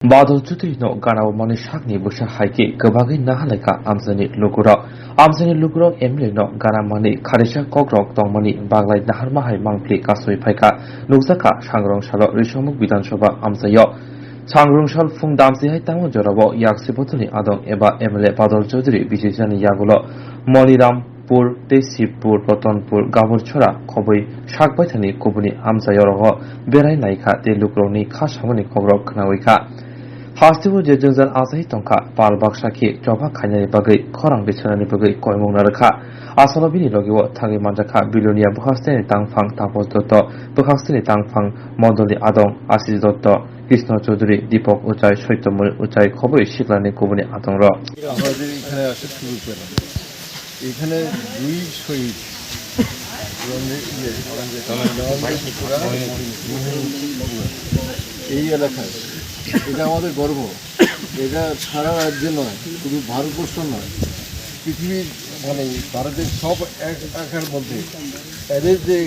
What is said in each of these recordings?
Badalchuti no ganaw mani shakni busha haiki gabagi nahaleka amzani lukuro emle no gana mani kharisha kogrok tongmani baglai nahar mahai mangpli kasoi phaika nukjaka sangrong salo risomuk Bidhan Sabha amzayo sangrong sal fung damsi hai tamon jorabo yaksi botoni adong eba emle Badal Chaudhuri bijijani yagulo Monirampur Tesipur Ratanpur Gabor Chora khoboi sakbaithani kubuni amzayorogo berai naika te lukroni khasamani kogrok khnaoika Hastibu Jejunzal Asahi Tonka Pal Bakshaki Joba Kanyari Bagai Korang Bichani Bagai Koimung Naraka Asolobini Logiwo Tagi Manjaka Bilonia Bukhasteni Tangfang Tapos Dotto Bukhasteni Tangfang Mondoli Adong Asis Dotto Krishna Chaudhuri Dipok Uchai Shoitomul Uchai Khoboi Shiklani Kubuni Adong Ro আমাদের এখানে আসে শুরু করে এখানে দুই শহীদ এই এলাকায় এটা আমাদের গর্ব। এটা সারা রাজ্যে নয়, শুধু ভারতবর্ষ নয়, পৃথিবীর মানে ভারতের সব এলাকার মধ্যে এদের যে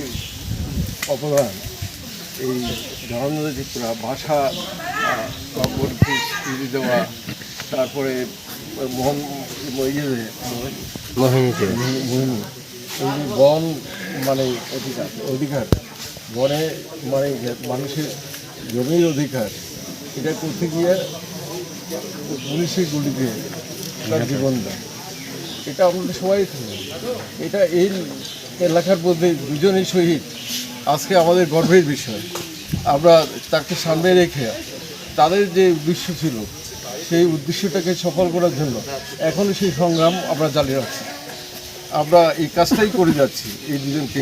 অবদান, এই ধর্মীয় ত্রিপুরা ভাষা দেওয়া, তারপরে মোহিনী এই যে বন মানে অধিকার বনে মানে মানুষের জমির অধিকার, এটা করতে গিয়ে পুলিশের গুলিতে তার জীবন দেয়। এটা আমাদের সবাই এটা এই এলাকার মধ্যে দুজনেই শহীদ আজকে আমাদের গর্বের বিষয়। আমরা তাকে সামনে রেখে তাদের যে উদ্দেশ্য ছিল সেই উদ্দেশ্যটাকে সফল করার জন্য এখনও সেই সংগ্রাম আমরা চালিয়ে রাখছি। আমরা এই কাজটাই করে যাচ্ছি এই দুজনকে।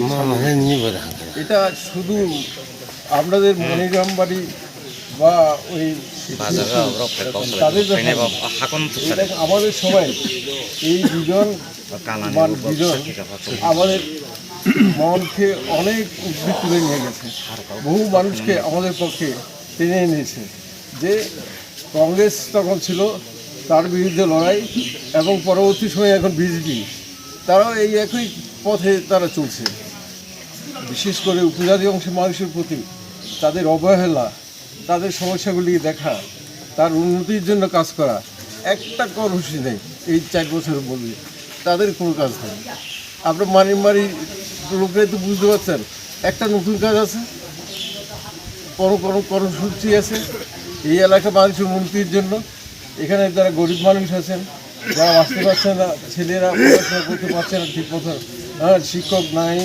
এটা শুধু আপনাদের মনিরাম বাড়ি বা ওই তাদের আমাদের সবাই এই দুজন আমাদের মনকে অনেক উদ্ভিদ তুলে নিয়ে গেছে, বহু মানুষকে আমাদের পক্ষে টেনে এনেছে। যে কংগ্রেস তখন ছিল, তার বিরুদ্ধে লড়াই, এবং পরবর্তী সময়ে এখন বিজেপি, তারাও এই একই পথে তারা চলছে। বিশেষ করে উপজাতি অংশের মানুষের প্রতি তাদের অবহেলা, তাদের সমস্যাগুলি দেখা, তার উন্নতির জন্য কাজ করা, একটা কর্মসূচি নেই এই 4 বছরের মধ্যে, তাদের কোনো কাজ নেই। আপনার মারি লোকেরা তো বুঝতে পারছেন, একটা নতুন কাজ আছে, কোনো কর্মসূচি আছে এই এলাকা মানুষের উন্নতির জন্য। এখানে যারা গরিব মানুষ আছেন, যারা আসতে পারছে না, ছেলেরা পড়াশোনা করতে পারছে না ঠিক মতো, শিক্ষক নাই,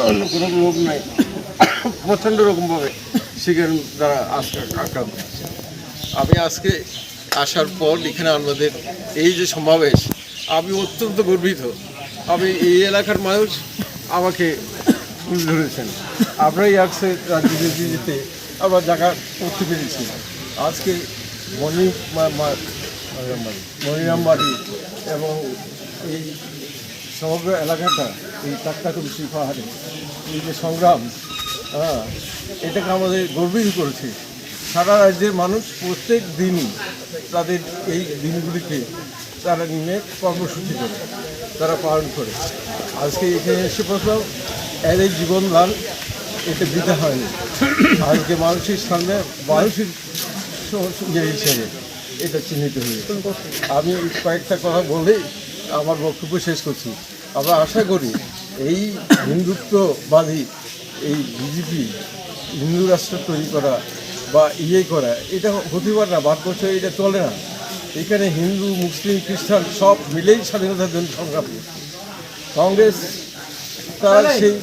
অন্য কোনো রোগ নাই, প্রচণ্ড রকমভাবে সেখানে তারা আক্রান্ত হচ্ছে। আমি আজকে আসার পর এখানে আমাদের এই যে সমাবেশ, আমি অত্যন্ত গর্বিত। আমি এই এলাকার মানুষ আমাকে তুলে ধরেছেন, আমরাই আসছে রাজনীতিতে আবার জায়গা করতে পেরেছি। আজকে মনিরাম বাড়ি এবং এই সমগ্র এলাকাটা, এই টাক্কাতুলসী পাহাড়ে এই যে সংগ্রাম, এটাকে আমাদের গর্বিত করেছে। সারা রাজ্যের মানুষ প্রত্যেক দিনই তাদের এই দিনগুলিকে তারা নিয়ে কর্মসূচি করে, তারা পালন করে। আজকে এখানে এসে পড়লাম, এদের জীবন দান এটা দিতে হয়নি। আজকে মানুষের সামনে মানুষের হিসেবে এটা চিহ্নিত হয়েছে। আমি কয়েকটা কথা বলেই আমার বক্তব্য শেষ করছি। আমরা আশা করি এই হিন্দুত্ববাদী এই বিজেপি হিন্দু রাষ্ট্র তৈরি করা বা করা, এটা হতে পারে না। ভারতবর্ষে এটা চলে না। এখানে হিন্দু, মুসলিম, খ্রিস্টান সব মিলেই স্বাধীনতার জন্য সংগ্রাম। কংগ্রেস তারা সেই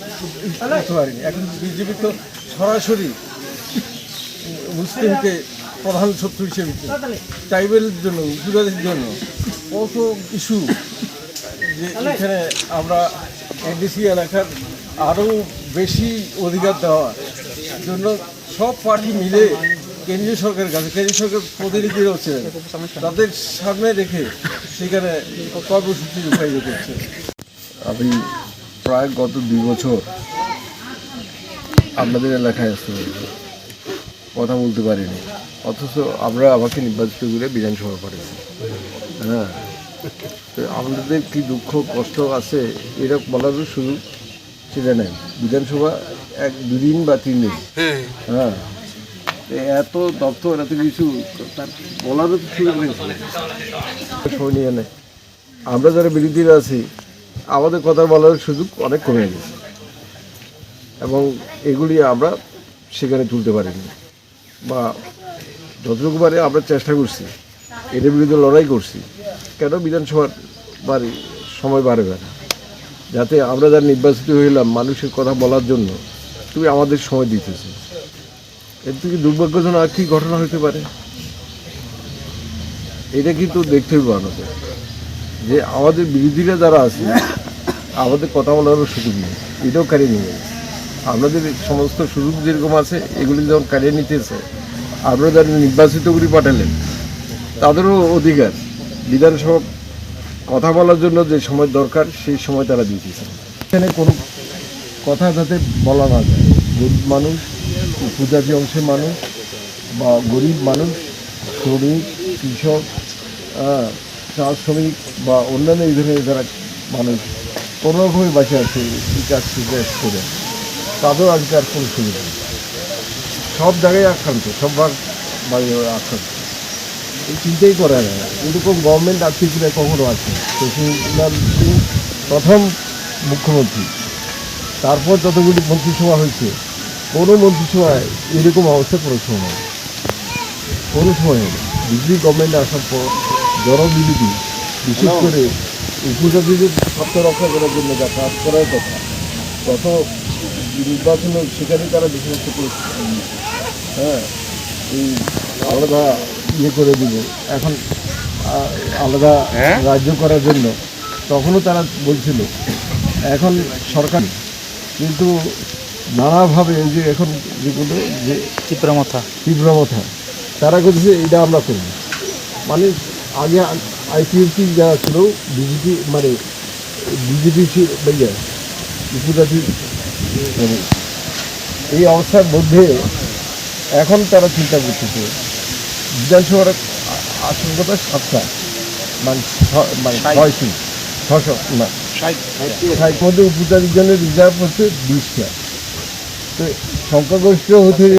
করতে পারেনি। এখন বিজেপি তো সরাসরি মুসলিমকে প্রধান শত্রু হিসেবে, ট্রাইবেলের জন্য, উপজাতির জন্য কত ইস্যু, যে এখানে আমরা এনডিসি এলাকার আরও বেশি অধিকার দেওয়ার জন্য সব পার্টি মিলে কেন্দ্রীয় সরকারের কাছে, কেন্দ্রীয় সরকার প্রতিনিধিরাও ছিলেন, তাদের সামনে রেখে সেখানে কর্মসূচি রূপায়িত করছে। আমি প্রায় গত 2 বছর আপনাদের এলাকায় আসতে কথা বলতে পারিনি, অথচ আমরা আমাকে নির্বাচিত করে বিধানসভা করেছি। তো আমাদের কি দুঃখ কষ্ট আছে এটা বলারও সুযোগ সেটা নেই। বিধানসভা 1-2 দিন বা 3 দিন, এত দপ্তর এত কিছু তার বলারও তো সুযোগ নেই। সময় নিয়ে নেয়, আমরা যারা বিরোধীরা আছি আমাদের কথা বলার সুযোগ অনেক কমে গেছে এবং এগুলি আমরা সেখানে তুলতে পারিনি বা যতটুকু পারে আমরা চেষ্টা করছি, এটার বিরুদ্ধে লড়াই করছি। কেন বিধানসভার বাড়ি সময় বাড়বে না, যাতে আমরা যারা নির্বাচিত হইলাম মানুষের কথা বলার জন্য, তুমি আমাদের সময় দিতেছি। এর থেকে দুর্ভাগ্যজনক আর কি ঘটনা হতে পারে? এটা কিন্তু দেখতে হবে আমাদের, যে আমাদের বিরোধীরা যারা আছে আমাদের কথা বলারও সুযোগ নেই, এটাও কারিয়ে নেবে। আমাদের সমস্ত সুযোগ যেরকম আছে এগুলি যখন কারিয়ে নিতেছে, আমরা যারা নির্বাচিত করে পাঠালেন তাদেরও অধিকার বিধানসভা কথা বলার জন্য যে সময় দরকার সেই সময় তারা দিতেছে। এখানে কোনো কথা যাতে বলা না যায়, গরিব মানুষ, উপজাতি অংশের মানুষ বা গরিব মানুষ, শ্রমিক, কৃষক, চা শ্রমিক বা অন্যান্য এই ধরনের যারা মানুষ কোনোরকমই বাসে আছে এই কাজ করে, তাদেরও আজকে আর কোনো সুবিধা নেই। সব জায়গায় আক্রান্ত, সব ভাগ বাড়ি আক্রান্ত, এই চিন্তাই করা যায় না। এরকম গভর্নমেন্ট আর ত্রিপুরায় কখনো আছে। শশীলাল সিং প্রথম মুখ্যমন্ত্রী, তারপর যতগুলি মন্ত্রিসভা হয়েছে কোনো মন্ত্রিসভায় এরকম অবস্থা কোনো সময় নেই, কোনো সময় নেই। বিজেপি গভর্নমেন্ট আসার পর জনবিরোধী, বিশেষ করে উপজাতিদের স্বার্থ রক্ষা করার জন্য যা কাজ করার কথা, গত নির্বাচন সেখানে তারা যে সমস্ত পরিস্থিতি নিয়েছে, এই আলাদা করে দিব এখন, আলাদা রাজ্য করার জন্য, তখনও তারা বলছিল। এখন সরকার কিন্তু নানাভাবে এই যে এখন যেগুলো যে তীব্রমথা তারা করছে, এটা আমরা করব। মানে আগে আইপিএফটি যারা ছিল বিজেপি, মানে বিজেপি উপজাতি, এই অবস্থার মধ্যে এখন তারা চিন্তা করতেছে বিধানসভার আসন কথা 7টা, মানে 600 না 60 মধ্যে উপজাতির জন্য রিজার্ভ হচ্ছে 20টা। তো সংখ্যাগরিষ্ঠ হতে